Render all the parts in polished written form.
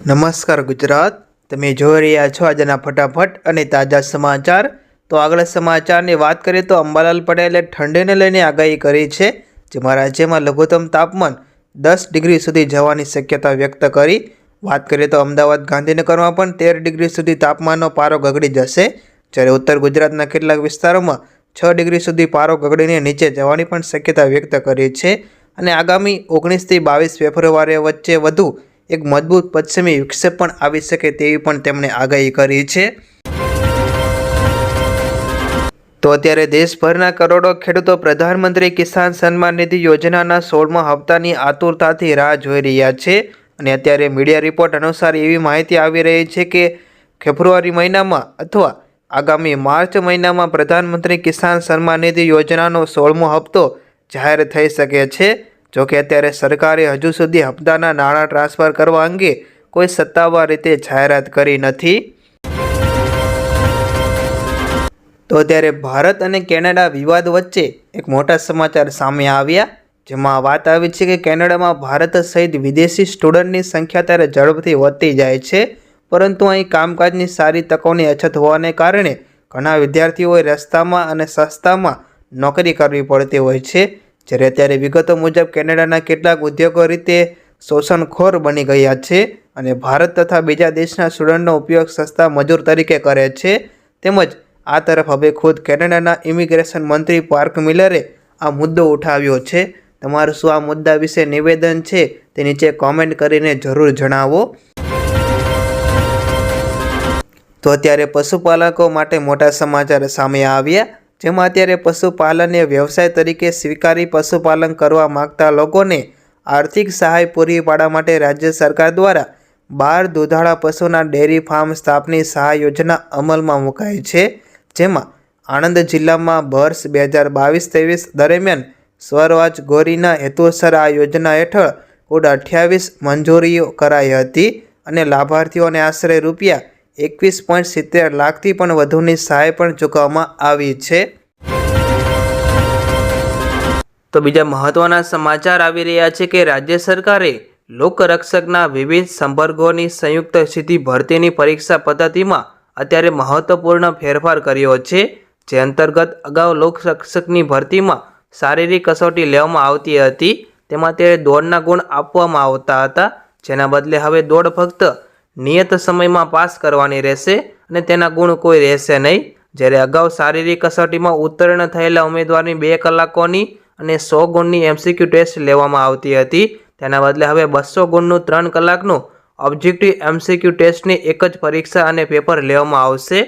નમસ્કાર ગુજરાત, તમે જોઈ રહ્યા છો આજના ફટાફટ અને તાજા સમાચાર। તો આગળ સમાચારની વાત કરીએ તો અંબાલાલ પટેલે ઠંડીને લઈને આગાહી કરી છે, જેમાં રાજ્યમાં લઘુત્તમ તાપમાન 10 ડિગ્રી સુધી જવાની શક્યતા વ્યક્ત કરી। વાત કરીએ તો અમદાવાદ, ગાંધીનગરમાં પણ 13 ડિગ્રી સુધી તાપમાનનો પારો ગગડી જશે, જ્યારે ઉત્તર ગુજરાતના કેટલાક વિસ્તારોમાં 6 ડિગ્રી સુધી પારો ગગડીને નીચે જવાની પણ શક્યતા વ્યક્ત કરી છે। અને આગામી 19 થી 22 ફેબ્રુઆરી વચ્ચે વધુ એક મજબૂત પશ્ચિમી વિક્ષેપ પણ આવી શકે તેવી પણ તેમણે આગાહી કરી છે। તો અત્યારે દેશભરના કરોડો ખેડૂતો પ્રધાનમંત્રી કિસાન સન્માન નિધિ યોજનાના 16મા હપ્તાની આતુરતાથી રાહ જોઈ રહ્યા છે। અને અત્યારે મીડિયા રિપોર્ટ અનુસાર એવી માહિતી આવી રહી છે કે ફેબ્રુઆરી મહિનામાં અથવા આગામી માર્ચ મહિનામાં પ્રધાનમંત્રી કિસાન સન્માન નિધિ યોજનાનો 16મો હપ્તો જાહેર થઈ શકે છે। જોકે અત્યારે સરકારે હજુ સુધી હપ્તાના નાણાં ટ્રાન્સફર કરવા અંગે કોઈ સત્તાવાર રીતે જાહેરાત કરી નથી। તો અત્યારે ભારત અને કેનેડા વિવાદ વચ્ચે એક મોટા સમાચાર સામે આવ્યા, જેમાં વાત આવી છે કે કેનેડામાં ભારત સહિત વિદેશી સ્ટુડન્ટની સંખ્યા ત્યારે ઝડપથી વધતી જાય છે, પરંતુ અહીં કામકાજની સારી તકોની અછત હોવાને કારણે ઘણા વિદ્યાર્થીઓએ રસ્તામાં અને સસ્તામાં નોકરી કરવી પડતી હોય છે। જ્યારે અત્યારે વિગતો મુજબ કેનેડાના કેટલાક ઉદ્યોગો રીતે શોષણખોર બની ગયા છે અને ભારત તથા બીજા દેશના સ્ટુડન્ટનો ઉપયોગ સસ્તા મજૂર તરીકે કરે છે। તેમજ આ તરફ હવે ખુદ કેનેડાના ઇમિગ્રેશન મંત્રી પાર્ક મિલરે આ મુદ્દો ઉઠાવ્યો છે। તમારું શું આ મુદ્દા વિશે નિવેદન છે તે નીચે કોમેન્ટ કરીને જરૂર જણાવો। તો અત્યારે પશુપાલકો માટે મોટા સમાચાર સામે આવ્યા, જેમાં અત્યારે પશુપાલનને વ્યવસાય તરીકે સ્વીકારી પશુપાલન કરવા માગતા લોકોને આર્થિક સહાય પૂરી પાડવા માટે રાજ્ય સરકાર દ્વારા 12 દુધાળા પશુના ડેરી ફાર્મ સ્થાપની સહાય યોજના અમલમાં મુકાઈ છે, જેમાં આણંદ જિલ્લામાં વર્ષ 2022-23 દરમિયાન સ્વરાજ ગોરીના હેતુસર આ યોજના હેઠળ કુલ 28 મંજૂરીઓ કરાઈ હતી અને લાભાર્થીઓને આશરે રૂપિયા 21.70 લાખથી પણ વધુની સહાય પણ ચૂકવવામાં આવી છે। તો બીજા મહત્વના સમાચાર આવી રહ્યા છે કે રાજ્ય સરકારે લોકરક્ષકના વિવિધ સંવર્ગોની સંયુક્ત સીધી ભરતીની પરીક્ષા પદ્ધતિમાં અત્યારે મહત્વપૂર્ણ ફેરફાર કર્યો છે, જે અંતર્ગત અગાઉ લોકરક્ષકની ભરતીમાં શારીરિક કસોટી લેવામાં આવતી હતી, તેમાં અત્યારે દોડના ગુણ આપવામાં આવતા હતા, જેના બદલે હવે દોડ ફક્ત નિયત સમયમાં પાસ કરવાની રહેશે અને તેના ગુણ કોઈ રહેશે નહીં। જ્યારે અગાઉ શારીરિક કસોટીમાં ઉત્તીર્ણ થયેલા ઉમેદવારની 2 કલાકોની અને 100 ગુણની MCQ ટેસ્ટ લેવામાં આવતી હતી, તેના બદલે હવે 200 ગુણનું 3 કલાકનું ઓબ્જેક્ટિવ MCQ ટેસ્ટની એક જ પરીક્ષા અને પેપર લેવામાં આવશે।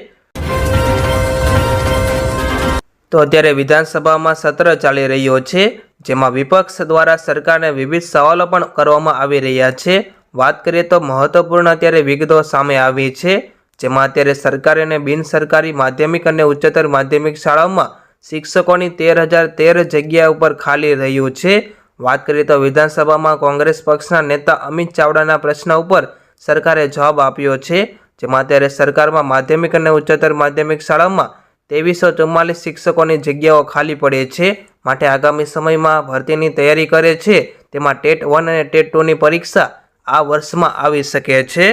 તો અત્યારે વિધાનસભામાં સત્ર ચાલી રહ્યો છે, જેમાં વિપક્ષ દ્વારા સરકારને વિવિધ સવાલો પણ કરવામાં આવી રહ્યા છે। વાત કરીએ તો મહત્વપૂર્ણ અત્યારે વિગતો સામે આવી છે, જેમાં અત્યારે સરકારી અને બિનસરકારી માધ્યમિક અને ઉચ્ચતર માધ્યમિક શાળાઓમાં શિક્ષકોની 13,013 જગ્યા ઉપર ખાલી રહ્યું છે। વાત કરીએ તો વિધાનસભામાં કોંગ્રેસ પક્ષના નેતા અમિત ચાવડાના પ્રશ્ન ઉપર સરકારે જવાબ આપ્યો છે, જેમાં અત્યારે સરકારમાં માધ્યમિક અને ઉચ્ચતર માધ્યમિક શાળામાં 2344 શિક્ષકોની જગ્યાઓ ખાલી પડે છે, માટે આગામી સમયમાં ભરતીની તૈયારી કરે છે તેમાં ટેટ 1 અને ટેટ 2ની પરીક્ષા આ વર્ષમાં આવી શકે છે।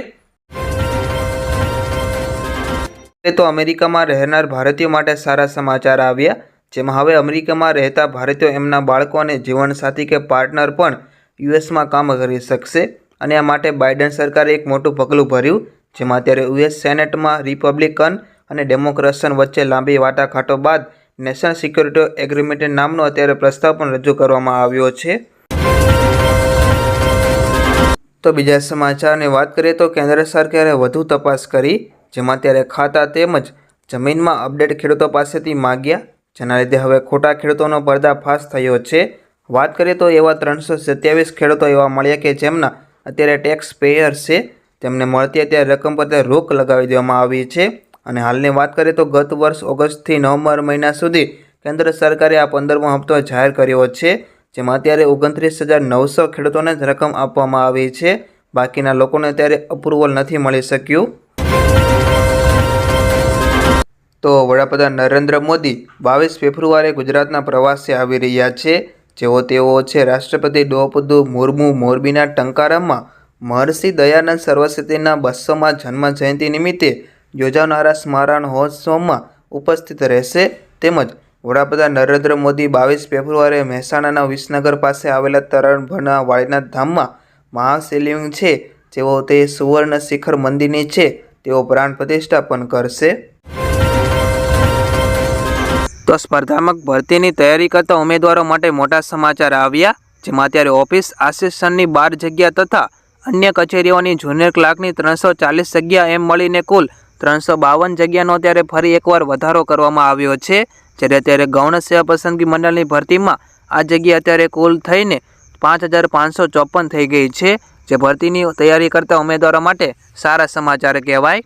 તો અમેરિકામાં રહેનાર ભારતીયો માટે સારા સમાચાર આવ્યા, જેમાં હવે અમેરિકામાં રહેતા ભારતીયો એમના બાળકો અને જીવનસાથી કે પાર્ટનર પણ યુએસમાં કામ કરી શકશે, અને આ માટે બાઇડન સરકારે એક મોટું પગલું ભર્યું, જેમાં અત્યારે યુએસ સેનેટમાં રિપબ્લિકન અને ડેમોક્રેટ્સ વચ્ચે લાંબી વાટાઘાટો બાદ નેશનલ સિક્યુરિટી એગ્રીમેન્ટ નામનો અત્યારે પ્રસ્તાવ પણ રજૂ કરવામાં આવ્યો છે। તો બીજા સમાચારની વાત કરીએ તો કેન્દ્ર સરકારે વધુ તપાસ કરી, જેમાં અત્યારે ખાતા તેમજ જમીનમાં અપડેટ ખેડૂતો પાસેથી માગ્યા, જેના લીધે હવે ખોટા ખેડૂતોનો પર્દાફાશ થયો છે। વાત કરીએ તો એવા 327 ખેડૂતો એવા મળ્યા કે જેમના અત્યારે ટેક્સ પેયર છે, તેમને મળતી અત્યારે રકમ પર રોક લગાવી દેવામાં આવી છે। અને હાલની વાત કરીએ તો ગત વર્ષ ઓગસ્ટથી નવેમ્બર મહિના સુધી કેન્દ્ર સરકારે આ 15મો હપ્તો જાહેર કર્યો છે, જેમાં અત્યારે 29,900 ખેડૂતોને જ રકમ આપવામાં આવી છે, બાકીના લોકોને અત્યારે અપ્રુવલ નથી મળી શક્યું। તો વડાપ્રધાન નરેન્દ્ર મોદી 22 ફેબ્રુઆરીએ ગુજરાતના પ્રવાસે આવી રહ્યા છે, જેઓ તેઓ છે રાષ્ટ્રપતિ દ્રૌપદી મુર્મુ મોરબીના ટંકારામાં મહર્ષિ દયાનંદ સરસ્વતીના 200મા જન્મ જયંતિ નિમિત્તે યોજાનારા સ્મરણોત્સવમાં ઉપસ્થિત રહેશે. તેમજ વડાપ્રધાન નરેન્દ્ર મોદી 22 ફેબ્રુઆરીએ મહેસાણાના વિસનગર પાસે આવેલા તરણભના વાળીનાથ ધામમાં મહાશિવલિંગ છે જેઓ તે સુવર્ણ શિખર મંદિરની છે તેઓ પ્રાણ પ્રતિષ્ઠા પણ કરશે. તો સ્પર્ધાત્મક ભરતીની તૈયારી કરતા ઉમેદવારો માટે મોટા સમાચાર આવ્યા, જેમાં અત્યારે ઓફિસ આસિસ્ટન્ટની 12 જગ્યા તથા અન્ય કચેરીઓની જુનિયર ક્લાર્કની 340 જગ્યા એમ મળીને કુલ 352 જગ્યાનો અત્યારે ફરી એકવાર વધારો કરવામાં આવ્યો છે. જ્યારે અત્યારે ગૌણ સેવા પસંદગી મંડળની ભરતીમાં આ જગ્યા અત્યારે કુલ થઈને 5554 થઈ ગઈ છે, જે ભરતીની તૈયારી કરતા ઉમેદવારો માટે સારા સમાચાર કહેવાય.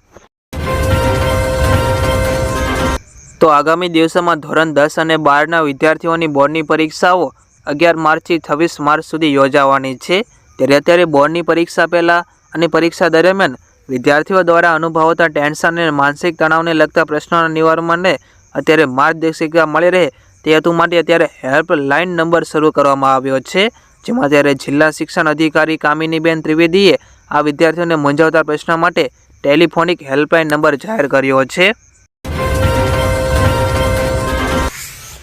તો આગામી દિવસોમાં ધોરણ 10 અને 12ના વિદ્યાર્થીઓની બોર્ડની પરીક્ષાઓ 11 માર્ચથી 26 માર્ચ સુધી યોજાવાની છે. ત્યારે અત્યારે બોર્ડની પરીક્ષા પહેલાં અને પરીક્ષા દરમિયાન વિદ્યાર્થીઓ દ્વારા અનુભવાતા ટેન્શન અને માનસિક તણાવને લગતા પ્રશ્નોના નિવારણને અત્યારે માર્ગદર્શિકા મળી રહે તે હેતુ માટે અત્યારે હેલ્પલાઇન નંબર શરૂ કરવામાં આવ્યો છે, જેમાં અત્યારે જિલ્લા શિક્ષણ અધિકારી કામિનીબેન ત્રિવેદીએ આ વિદ્યાર્થીઓને મૂંઝવતા પ્રશ્નો માટે ટેલિફોનિક હેલ્પલાઇન નંબર જાહેર કર્યો છે.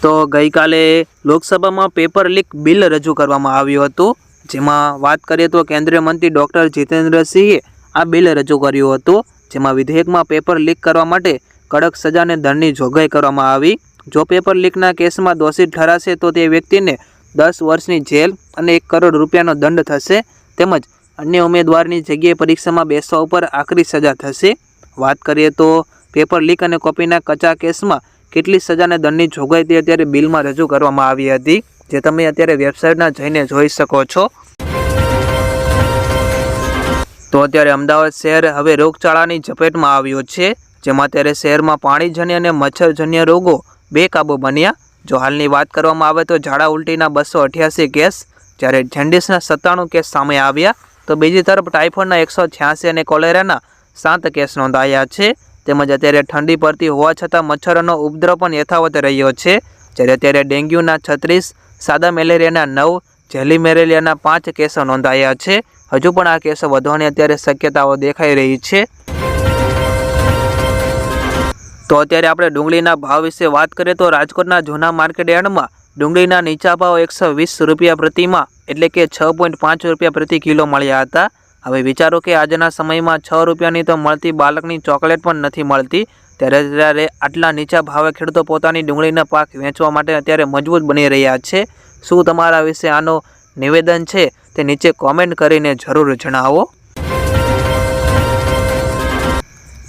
તો ગઈકાલે લોકસભામાં પેપર લીક બિલ રજૂ કરવામાં આવ્યું હતું, જેમાં વાત કરીએ તો કેન્દ્રીય મંત્રી ડૉક્ટર જીતેન્દ્રસિંહે આ બિલ રજૂ કર્યું હતું, જેમાં વિધેયકમાં પેપર લીક કરવા માટે કડક સજા અને દંડની જોગવાઈ કરવામાં આવી. જો પેપર લીકના કેસમાં દોષિત ઠરાશે તો તે વ્યક્તિને 10 વર્ષની જેલ અને 1 કરોડ રૂપિયાનો દંડ થશે. તેમજ અન્ય ઉમેદવારની જગ્યાએ પરીક્ષામાં બેસવા ઉપર આકરી સજા થશે. વાત કરીએ તો પેપર લીક અને કોપીના કચા કેસમાં કેટલી સજા અને દંડની જોગવાઈ તે અત્યારે બિલમાં રજૂ કરવામાં આવી હતી, જે તમે અત્યારે વેબસાઇટના જઈને જોઈ શકો છો. તો અત્યારે અમદાવાદ શહેર હવે રોગચાળાની ઝપેટમાં આવ્યું છે, જેમાં અત્યારે શહેરમાં પાણીજન્ય અને મચ્છરજન્ય રોગો બેકાબૂ બન્યા. જો હાલની વાત કરવામાં આવે તો ઝાડા ઉલટીના 288 કેસ, જ્યારે જેન્ડિસના 97 કેસ સામે આવ્યા, તો બીજી તરફ ટાઇફોઇડના 186 અને કોલેરાના 7 કેસ નોંધાયા છે. તેમજ અત્યારે ઠંડી પડતી હોવા છતાં મચ્છરોનો ઉપદ્રવ પણ યથાવત રહ્યો છે. જ્યારે અત્યારે ડેન્ગ્યુના 36, સાદા મેલેરિયાના 9, ઝેલી મેલેરિયાના 5 કેસો નોંધાયા છે. હજુ પણ આ કેસો વધવાની અત્યારે શક્યતાઓ દેખાઈ રહી છે. તો અત્યારે આપણે ડુંગળીના ભાવ વિશે વાત કરીએ તો રાજકોટના જૂના માર્કેટ યાર્ડમાં ડુંગળીના નીચા ભાવ 120 રૂપિયા પ્રતિમાં એટલે કે 6.5 રૂપિયા પ્રતિ કિલો મળ્યા હતા. હવે વિચારો કે આજના સમયમાં 6 રૂપિયાની તો મળતી બાળકની ચોકલેટ પણ નથી મળતી, ત્યારે આટલા નીચા ભાવે ખેડૂતો પોતાની ડુંગળીના પાક વેચવા માટે અત્યારે મજબૂત બની રહ્યા છે. શું તમારા વિશે આનો નિવેદન છે તે નીચે કોમેન્ટ કરીને જરૂર જણાવો.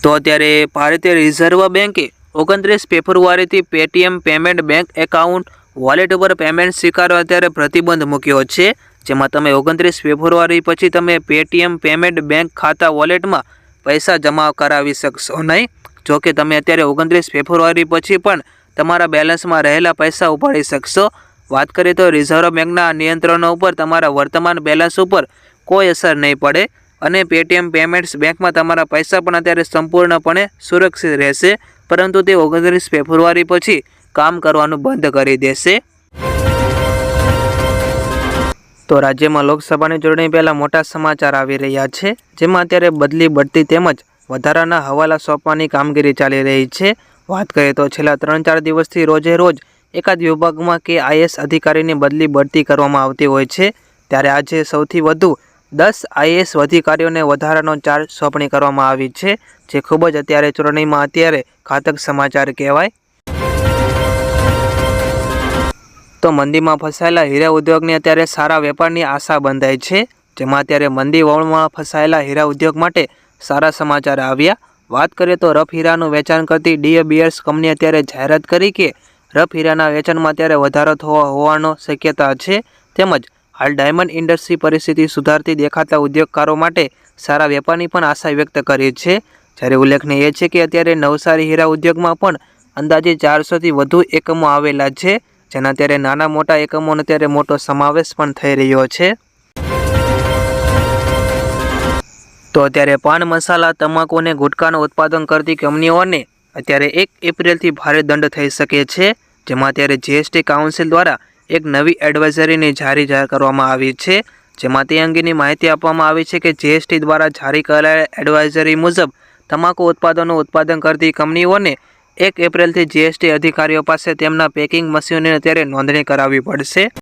તો અત્યારે ભારતીય રિઝર્વ બેન્કે 29 ફેબ્રુઆરીથી Paytm payment bank account wallet ઉપર પેમેન્ટ સ્વીકારવા અત્યારે પ્રતિબંધ મૂક્યો છે, જેમાં તમે 29 ફેબ્રુઆરી પછી તમે પેટીએમ પેમેન્ટ બેંક ખાતા વોલેટમાં પૈસા જમા કરાવી શકશો નહીં. જો કે તમે અત્યારે 29 ફેબ્રુઆરી પછી પણ તમારા બેલેન્સમાં રહેલા પૈસા ઉપાડી શકશો. વાત કરીએ તો રિઝર્વ બેંકના નિયંત્રણો ઉપર તમારા વર્તમાન બેલેન્સ ઉપર કોઈ અસર નહીં પડે અને પેટીએમ પેમેન્ટ્સ બેંકમાં તમારા પૈસા પણ અત્યારે સંપૂર્ણપણે સુરક્ષિત રહેશે, પરંતુ તે 29 ફેબ્રુઆરી પછી કામ કરવાનું બંધ કરી દેશે. તો રાજ્યમાં લોકસભાની ચૂંટણી પહેલાં મોટા સમાચાર આવી રહ્યા છે, જેમાં અત્યારે બદલી બઢતી તેમજ વધારાના હવાલા સોંપવાની કામગીરી ચાલી રહી છે. વાત કરીએ તો છેલ્લા 3-4 દિવસથી રોજે રોજ એકાદ વિભાગમાં કે આઈએએસ અધિકારીની બદલી બઢતી કરવામાં આવતી હોય છે, ત્યારે આજે સૌથી વધુ 10 આઈએએસ અધિકારીઓને વધારાનો ચાર્જ સોંપણી કરવામાં આવી છે, જે ખૂબ જ અત્યારે ચૂંટણીમાં અત્યારે ઘાતક સમાચાર કહેવાય. તો મંદીમાં ફસાયેલા હીરા ઉદ્યોગને અત્યારે સારા વેપારની આશા બંધાઈ છે, જેમાં અત્યારે મંદી વળમાં ફસાયેલા હીરા ઉદ્યોગ માટે સારા સમાચાર આવ્યા. વાત કરીએ તો રફ હીરાનું વેચાણ કરતી ડી બીયર્સ કંપની અત્યારે જાહેરાત કરી કે રફ હીરાના વેચાણમાં અત્યારે વધારો હોવાનો શક્યતા છે. તેમજ હાલ ડાયમંડ ઇન્ડસ્ટ્રી પરિસ્થિતિ સુધારતી દેખાતા ઉદ્યોગકારો માટે સારા વેપારની પણ આશા વ્યક્ત કરી છે. જ્યારે ઉલ્લેખનીય એ છે કે અત્યારે નવસારી હીરા ઉદ્યોગમાં પણ અંદાજે 400થી વધુ એકમો આવેલા છે, જેના અત્યારે નાના મોટા એકમોનો અત્યારે મોટો સમાવેશ પણ થઈ રહ્યો છે. તો અત્યારે પાન મસાલા, તમાકુ અને ગુટખાનું ઉત્પાદન કરતી કંપનીઓને અત્યારે 1 એપ્રિલથી ભારે દંડ થઈ શકે છે, જેમાં અત્યારે જીએસટી કાઉન્સિલ દ્વારા એક નવી એડવાઇઝરીની જાહેર કરવામાં આવી છે, જેમાં તે અંગેની માહિતી આપવામાં આવી છે કે જીએસટી દ્વારા જારી કરાયેલ એડવાઇઝરી મુજબ તમાકુ ઉત્પાદનોનું ઉત્પાદન કરતી કંપનીઓને 1 એપ્રિલથી જીએસટી અધિકારીઓ પાસે તેમના પેકિંગ મશીનોની અત્યારે નોંધણી કરાવવી પડશે।